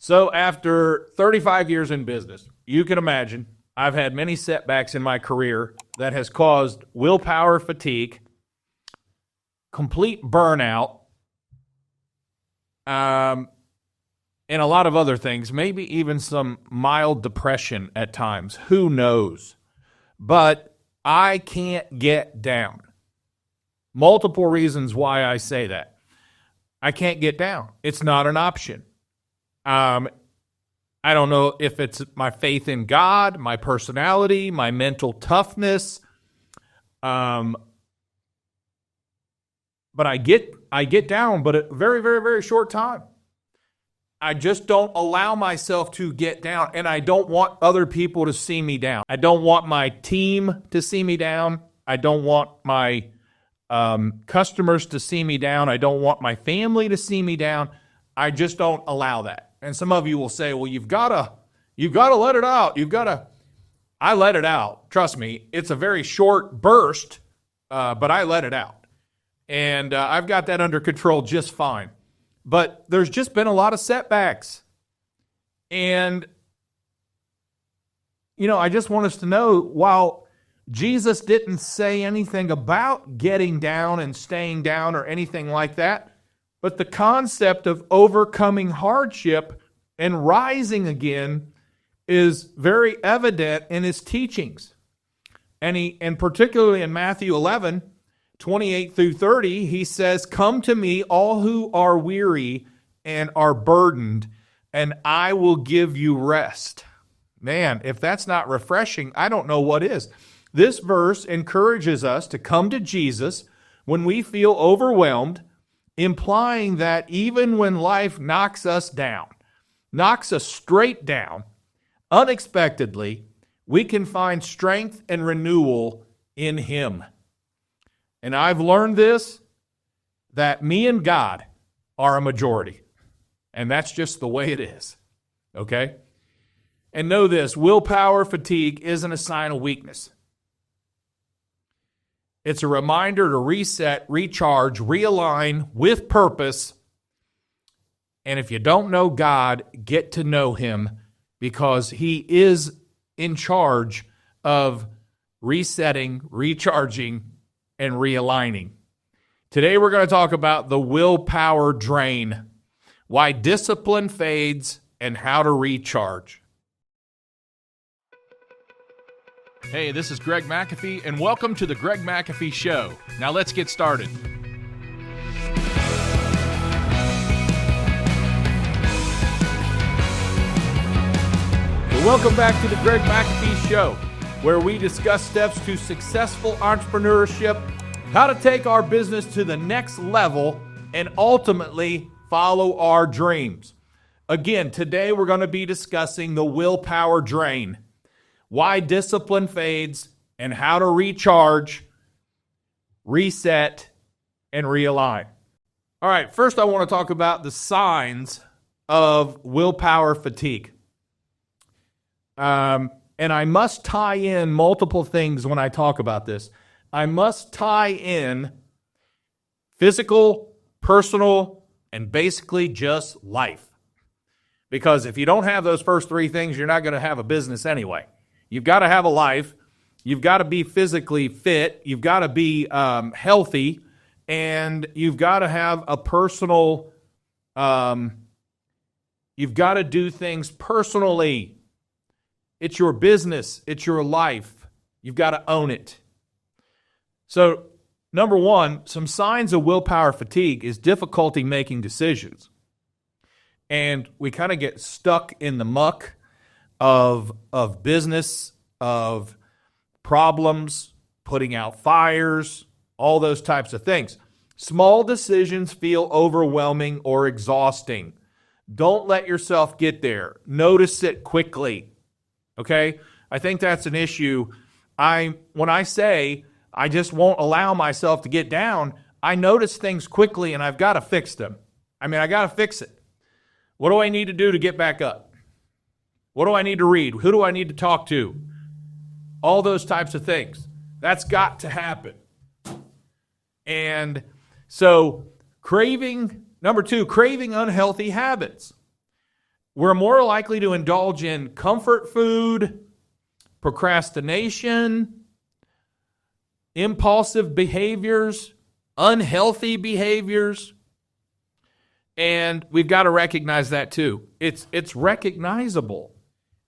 So after 35 years in business, you can imagine I've had many setbacks in my career that has caused willpower fatigue, complete burnout, and a lot of other things, maybe even some mild depression at times. Who knows? But I can't get down. Multiple reasons why I say that. I can't get down. It's not an option. I don't know if it's my faith in God, my personality, my mental toughness. But I get down, but a very, very, very short time. I just don't allow myself to get down, and I don't want other people to see me down. I don't want my team to see me down. I don't want my customers to see me down. I don't want my family to see me down. I just don't allow that. And some of you will say, well, you've got to let it out. I let it out. Trust me, it's a very short burst, but I let it out. And I've got that under control just fine. But there's just been a lot of setbacks. And, I just want us to know, while Jesus didn't say anything about getting down and staying down or anything like that, but the concept of overcoming hardship and rising again is very evident in his teachings. And particularly in Matthew 11, 28 through 30, he says, "Come to me, all who are weary and are burdened, and I will give you rest." Man, if that's not refreshing, I don't know what is. This verse encourages us to come to Jesus when we feel overwhelmed, implying that even when life knocks us down, knocks us straight down, unexpectedly, we can find strength and renewal in him. And I've learned this, that me and God are a majority. And that's just the way it is. Okay? And know this, willpower fatigue isn't a sign of weakness. It's a reminder to reset, recharge, realign with purpose. And if you don't know God, get to know him, because he is in charge of resetting, recharging, and realigning. Today we're going to talk about the willpower drain, why discipline fades, and how to recharge. Hey, this is Greg McAfee, and welcome to the Greg McAfee Show. Now let's get started. So welcome back to the Greg McAfee Show, where we discuss steps to successful entrepreneurship, how to take our business to the next level, and ultimately follow our dreams. Again, today we're going to be discussing the willpower drain, why discipline fades, and how to recharge, reset, and realign. All right, first I want to talk about the signs of willpower fatigue. And I must tie in multiple things when I talk about this. I must tie in physical, personal, and basically just life. Because if you don't have those first three things, you're not going to have a business anyway. You've got to have a life. You've got to be physically fit. You've got to be healthy. And you've got to have a personal, you've got to do things personally. It's your business. It's your life. You've got to own it. So, number one, some signs of willpower fatigue is difficulty making decisions. And we kind of get stuck in the muck of business, of problems, putting out fires, all those types of things. Small decisions feel overwhelming or exhausting. Don't let yourself get there. Notice it quickly. Okay? I think that's an issue. When I say I just won't allow myself to get down, I notice things quickly and I've got to fix them. I got to fix it. What do I need to do to get back up? What do I need to read? Who do I need to talk to? All those types of things. That's got to happen. And so number two, craving unhealthy habits. we're more likely to indulge in comfort food, procrastination, impulsive behaviors, unhealthy behaviors. And we've got to recognize that too. It's recognizable.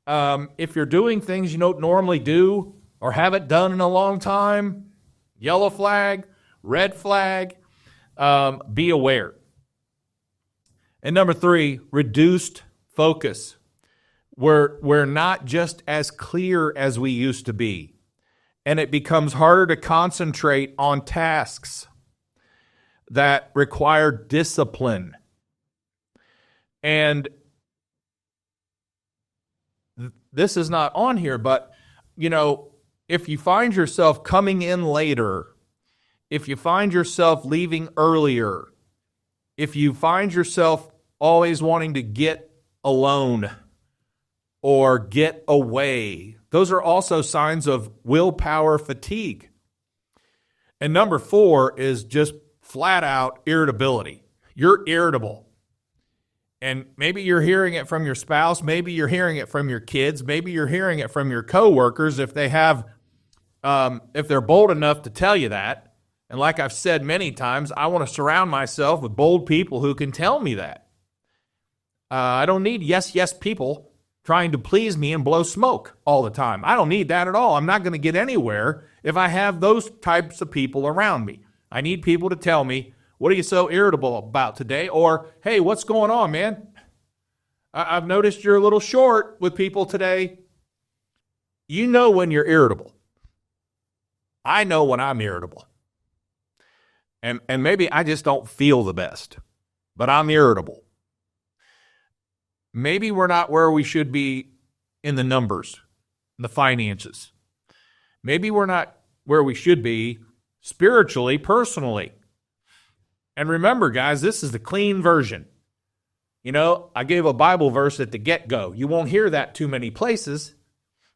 If you're doing things you don't normally do or haven't done in a long time, yellow flag, red flag, be aware. And number 3, reduced focus. We're not just as clear as we used to be. And it becomes harder to concentrate on tasks that require discipline. And this is not on here, but, if you find yourself coming in later, if you find yourself leaving earlier, if you find yourself always wanting to get alone or get away, those are also signs of willpower fatigue. And number 4 is just flat out irritability. You're irritable. And maybe you're hearing it from your spouse, maybe you're hearing it from your kids, maybe you're hearing it from your coworkers if they're bold enough to tell you that. And like I've said many times, I want to surround myself with bold people who can tell me that. I don't need yes people trying to please me and blow smoke all the time. I don't need that at all. I'm not going to get anywhere if I have those types of people around me. I need people to tell me, what are you so irritable about today? Or, hey, what's going on, man? I've noticed you're a little short with people today. You know when you're irritable. I know when I'm irritable. And maybe I just don't feel the best, but I'm irritable. Maybe we're not where we should be in the numbers, in the finances. Maybe we're not where we should be spiritually, personally. And remember, guys, this is the clean version. I gave a Bible verse at the get-go. You won't hear that too many places.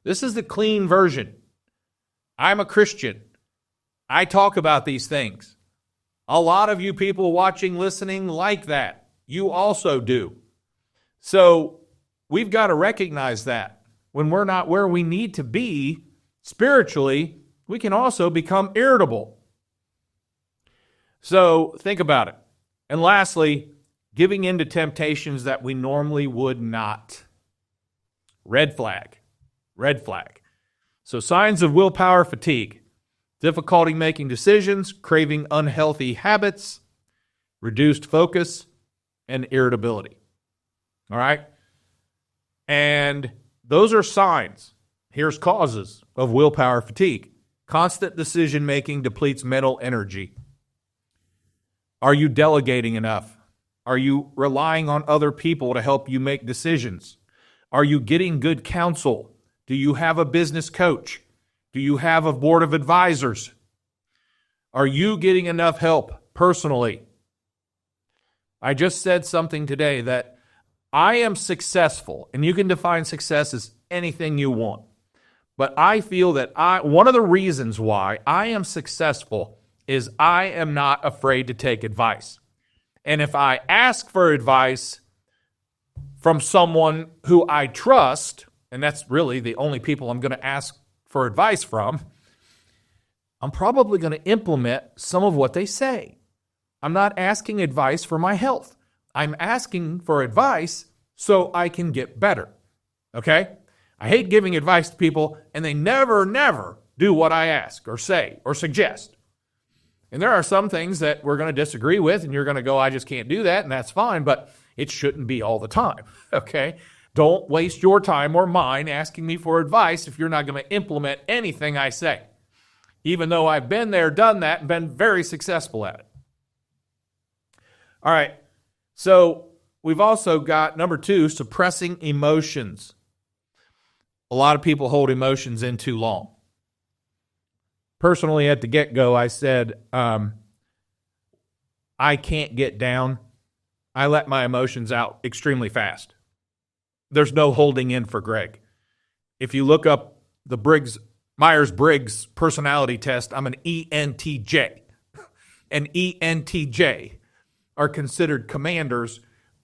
This is the clean version. I'm a Christian. I talk about these things. A lot of you people watching, listening like that. You also do. So we've got to recognize that when we're not where we need to be spiritually, we can also become irritable. So think about it. And lastly, giving in to temptations that we normally would not. Red flag. Red flag. So signs of willpower fatigue. Difficulty making decisions, craving unhealthy habits, reduced focus, and irritability. All right? And those are signs. Here's causes of willpower fatigue. Constant decision making depletes mental energy. Are you delegating enough? Are you relying on other people to help you make decisions? Are you getting good counsel? Do you have a business coach? Do you have a board of advisors? Are you getting enough help personally? I just said something today that I am successful, and you can define success as anything you want. But I feel that one of the reasons why I am successful is I am not afraid to take advice. And if I ask for advice from someone who I trust, and that's really the only people I'm going to ask for advice from, I'm probably going to implement some of what they say. I'm not asking advice for my health. I'm asking for advice so I can get better. Okay? I hate giving advice to people and they never do what I ask or say or suggest. And there are some things that we're going to disagree with and you're going to go, I just can't do that, and that's fine, but it shouldn't be all the time. Okay? Don't waste your time or mine asking me for advice if you're not going to implement anything I say, even though I've been there, done that, and been very successful at it. All right, so we've also got, number 2, suppressing emotions. A lot of people hold emotions in too long. Personally, at the get-go, I said, I can't get down. I let my emotions out extremely fast. There's no holding in for Greg. If you look up the Myers-Briggs personality test, I'm an ENTJ. And ENTJ are considered commanders.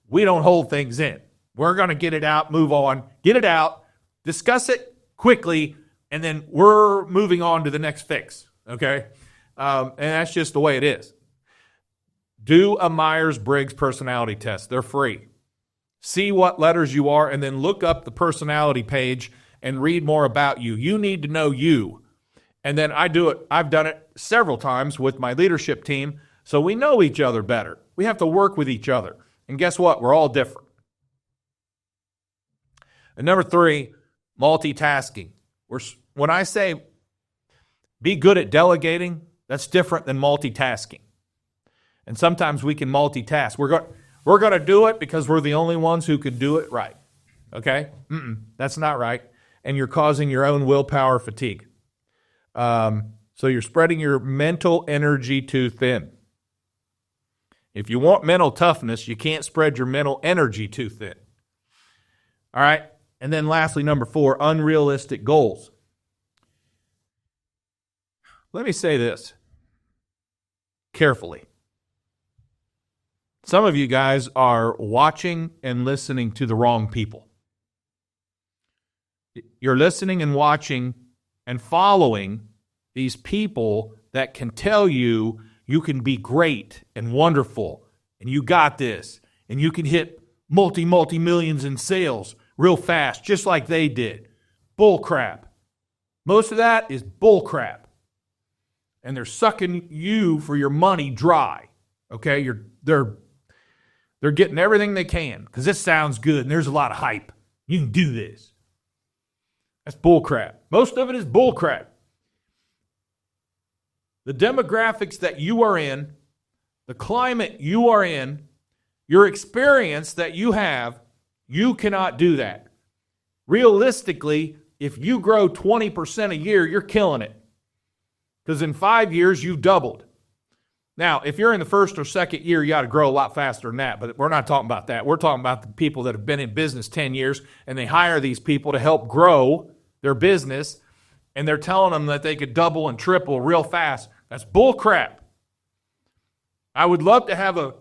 We don't hold things in. We're going to get it out, move on, get it out, discuss it quickly, and then we're moving on to the next fix, okay? And that's just the way it is. Do a Myers-Briggs personality test. They're free. See what letters you are, and then look up the personality page and read more about you. You need to know you. And then I do it. I've done it several times with my leadership team, so we know each other better. We have to work with each other. And guess what? We're all different. And number 3, multitasking. When I say be good at delegating, that's different than multitasking. And sometimes we can multitask. We're going to do it because we're the only ones who could do it right. Okay? That's not right. And you're causing your own willpower fatigue. So you're spreading your mental energy too thin. If you want mental toughness, you can't spread your mental energy too thin. All right? And then lastly, number 4, unrealistic goals. Let me say this carefully. Some of you guys are watching and listening to the wrong people. You're listening and watching and following these people that can tell you you can be great and wonderful and you got this and you can hit multi-millions in sales real fast just like they did. Bull crap. Most of that is bull crap. And they're sucking you for your money dry. Okay? They're getting everything they can because this sounds good and there's a lot of hype. You can do this. That's bullcrap. Most of it is bullcrap. The demographics that you are in, the climate you are in, your experience that you have, you cannot do that. Realistically, if you grow 20% a year, you're killing it. Because in 5 years, you've doubled. Now, if you're in the first or second year, you got to grow a lot faster than that, but we're not talking about that. We're talking about the people that have been in business 10 years, and they hire these people to help grow their business, and they're telling them that they could double and triple real fast. That's bull crap. I would love to have a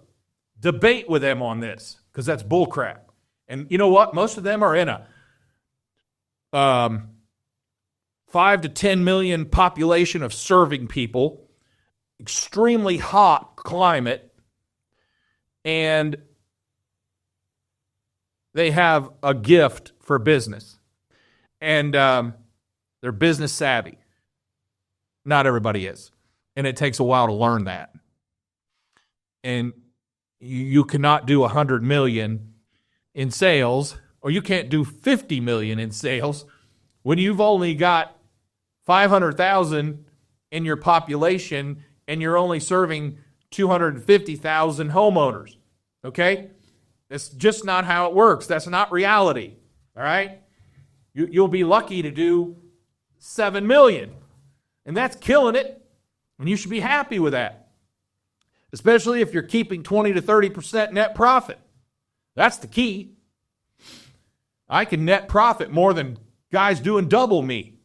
debate with them on this, because that's bull crap. And you know what? Most of them are in a 5 to 10 million population of serving people, extremely hot climate, and they have a gift for business. And they're business savvy. Not everybody is. And it takes a while to learn that. And you cannot do 100 million in sales, or you can't do 50 million in sales when you've only got 500,000 in your population and you're only serving 250,000 homeowners, okay? That's just not how it works. That's not reality, all right? You'll be lucky to do 7 million, and that's killing it, and you should be happy with that, especially if you're keeping 20 to 30% net profit. That's the key. I can net profit more than guys doing double me.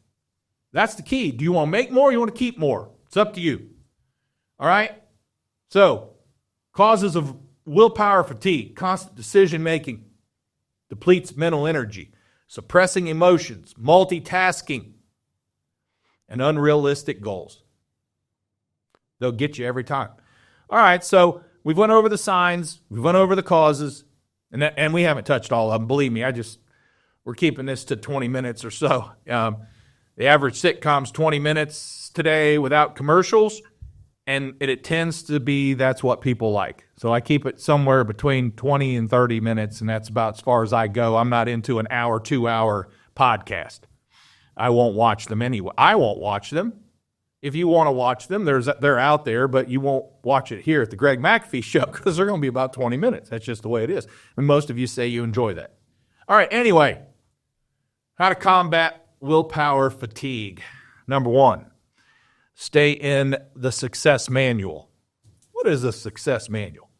That's the key. Do you want to make more or you want to keep more? It's up to you. All right? So, causes of willpower fatigue, constant decision-making, depletes mental energy, suppressing emotions, multitasking, and unrealistic goals. They'll get you every time. All right, so we've went over the signs, we've went over the causes, and we haven't touched all of them. Believe me, we're keeping this to 20 minutes or so. The average sitcom's 20 minutes today without commercials, and it tends to be that's what people like. So I keep it somewhere between 20 and 30 minutes, and that's about as far as I go. I'm not into an hour, 2-hour podcast. I won't watch them anyway. I won't watch them. If you want to watch them, they're out there, but you won't watch it here at the Greg McAfee Show because they're going to be about 20 minutes. That's just the way it is. And most of you say you enjoy that. All right, anyway, how to combat willpower fatigue. Number 1, stay in the success manual. What is a success manual?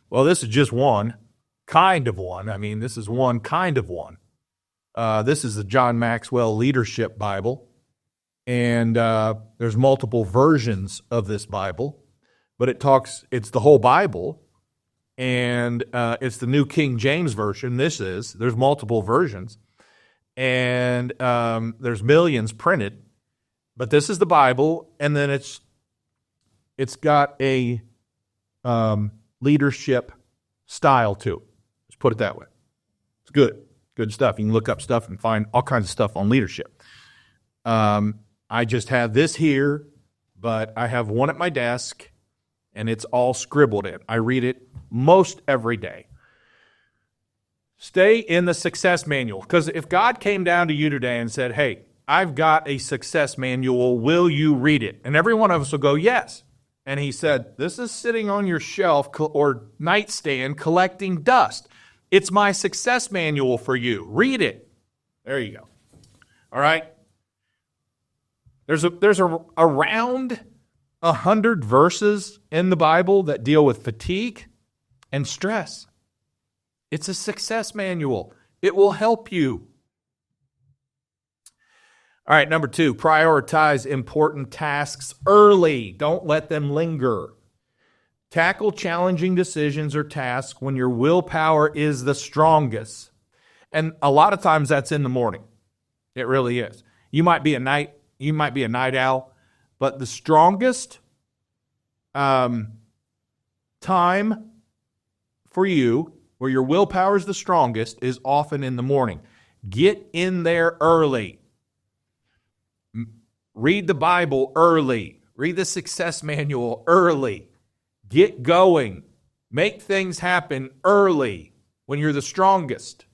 Well, this is just one kind of one. I mean, this is one kind of one. This is the John Maxwell Leadership Bible. And there's multiple versions of this Bible, but it's the whole Bible, and it's the New King James Version. There's multiple versions, and there's millions printed, but this is the Bible, and then it's got a leadership style to it. Let's put it that way. It's good stuff. You can look up stuff and find all kinds of stuff on leadership. I just have this here, but I have one at my desk, and it's all scribbled in. I read it most every day. Stay in the success manual, because if God came down to you today and said, hey, I've got a success manual, will you read it? And every one of us will go, yes. And he said, this is sitting on your shelf or nightstand collecting dust. It's my success manual for you. Read it. There you go. All right? There's around 100 verses in the Bible that deal with fatigue and stress. It's a success manual. It will help you. All right, number 2, prioritize important tasks early. Don't let them linger. Tackle challenging decisions or tasks when your willpower is the strongest. And a lot of times that's in the morning. It really is. You might be a night owl, but the strongest time for you, where your willpower is the strongest, is often in the morning. Get in there early. Read the Bible early. Read the success manual early. Get going. Make things happen early when you're the strongest.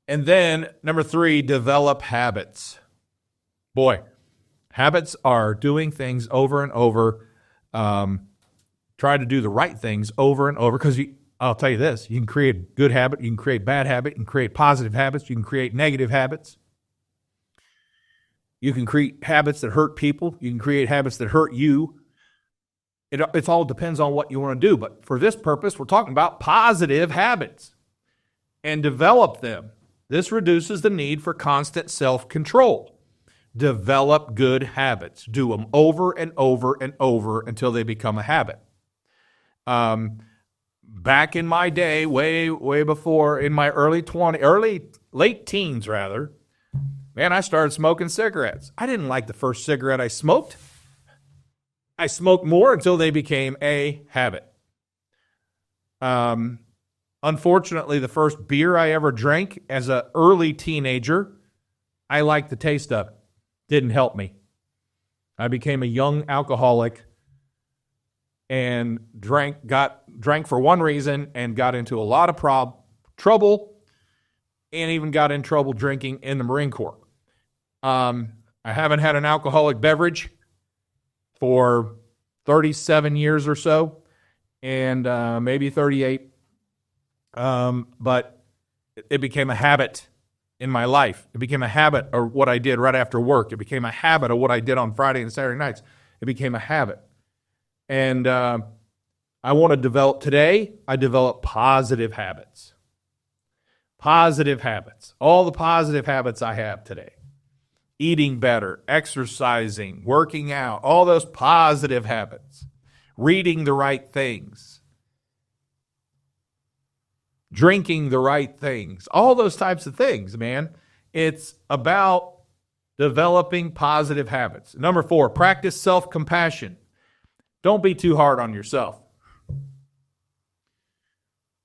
And then, number 3, develop habits. Boy, habits are doing things over and over. Try to do the right things over and over, because I'll tell you this, you can create a good habit, you can create bad habit, you can create positive habits, you can create negative habits. You can create habits that hurt people. You can create habits that hurt you. It all depends on what you want to do. But for this purpose, we're talking about positive habits and develop them. This reduces the need for constant self-control. Develop good habits. Do them over and over and over until they become a habit. Back in my day, way before, in my late teens rather, man, I started smoking cigarettes. I didn't like the first cigarette I smoked. I smoked more until they became a habit. Unfortunately, the first beer I ever drank as an early teenager, I liked the taste of it. Didn't help me. I became a young alcoholic and drank for one reason and got into a lot of trouble, and even got in trouble drinking in the Marine Corps. I haven't had an alcoholic beverage for 37 years or so, and maybe 38. But it became a habit in my life. It became a habit of what I did right after work. It became a habit of what I did on Friday and Saturday nights. It became a habit. And I want to develop positive habits. Positive habits. All the positive habits I have today. Eating better, exercising, working out, all those positive habits. Reading the right things. Drinking the right things. All those types of things, man. It's about developing positive habits. Number 4, practice self-compassion. Don't be too hard on yourself.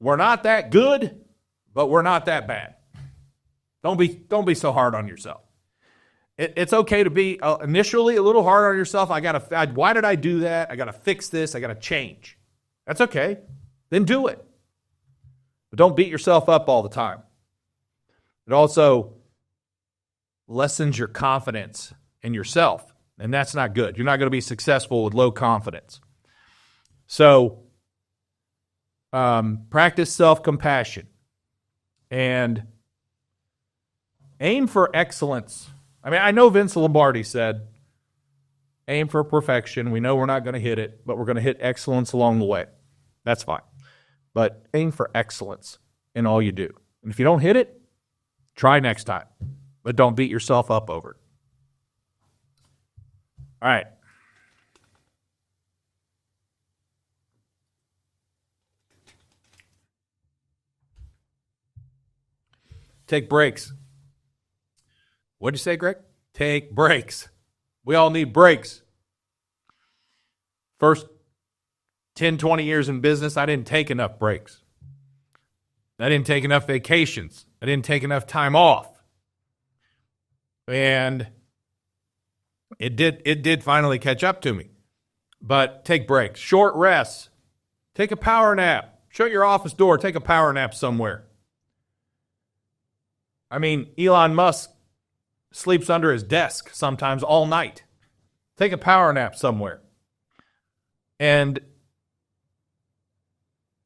We're not that good, but we're not that bad. Don't be so hard on yourself. It's okay to be initially a little hard on yourself. Why did I do that? I got to fix this. I got to change. That's okay. Then do it. But don't beat yourself up all the time. It also lessens your confidence in yourself, and that's not good. You're not going to be successful with low confidence. So, practice self-compassion and aim for excellence. I mean, I know Vince Lombardi said, aim for perfection. We know we're not going to hit it, but we're going to hit excellence along the way. That's fine. But aim for excellence in all you do. And if you don't hit it, try next time. But don't beat yourself up over it. All right. Take breaks. What'd you say, Greg? Take breaks. We all need breaks. First 10, 20 years in business, I didn't take enough breaks. I didn't take enough vacations. I didn't take enough time off. And it did finally catch up to me. But take breaks. Short rests. Take a power nap. Shut your office door. Take a power nap somewhere. I mean, Elon Musk sleeps under his desk sometimes all night. Take a power nap somewhere. And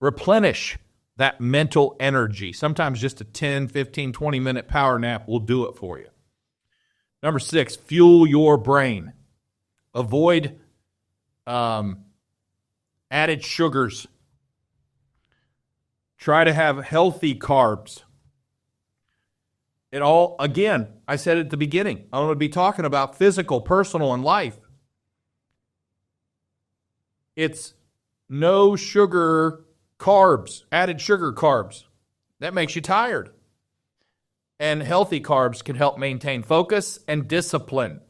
replenish that mental energy. Sometimes just a 10, 15, 20-minute power nap will do it for you. Number 6, fuel your brain. Avoid added sugars. Try to have healthy carbs. It all, again, I said at the beginning, I'm going to be talking about physical, personal, and life. It's no sugar carbs, added sugar carbs. That makes you tired. And healthy carbs can help maintain focus and discipline.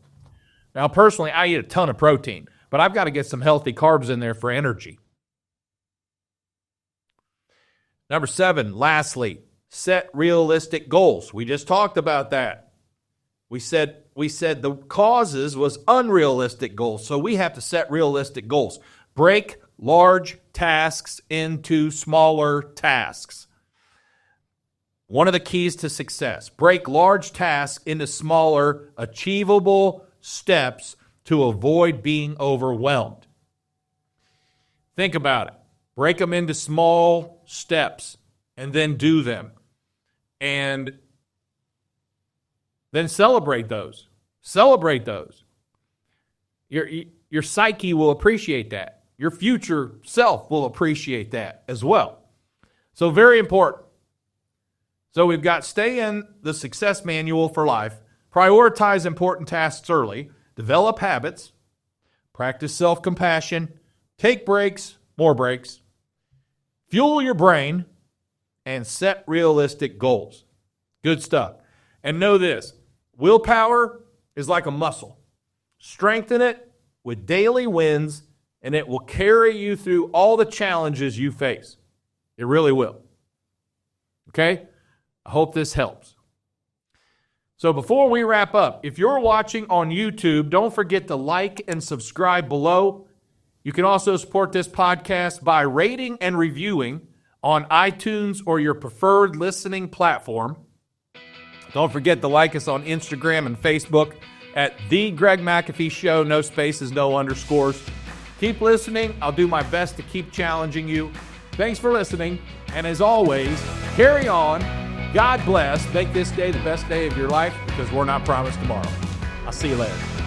Now, personally, I eat a ton of protein, but I've got to get some healthy carbs in there for energy. Number 7, lastly, set realistic goals. We just talked about that. We said the causes was unrealistic goals, so we have to set realistic goals. Break large tasks into smaller tasks. One of the keys to success. Break large tasks into smaller, achievable steps to avoid being overwhelmed. Think about it. Break them into small steps and then do them. And then celebrate those. Celebrate those. Your psyche will appreciate that. Your future self will appreciate that as well. So very important. So we've got stay in the success manual for life, prioritize important tasks early, develop habits, practice self-compassion, take breaks, more breaks, fuel your brain, and set realistic goals. Good stuff. And know this, willpower is like a muscle. Strengthen it with daily wins, and it will carry you through all the challenges you face. It really will. Okay? I hope this helps. So before we wrap up, if you're watching on YouTube, don't forget to like and subscribe below. You can also support this podcast by rating and reviewing on iTunes or your preferred listening platform. Don't forget to like us on Instagram and Facebook at The Greg McAfee Show, no spaces, no underscores. Keep listening. I'll do my best to keep challenging you. Thanks for listening. And as always, carry on. God bless. Make this day the best day of your life because we're not promised tomorrow. I'll see you later.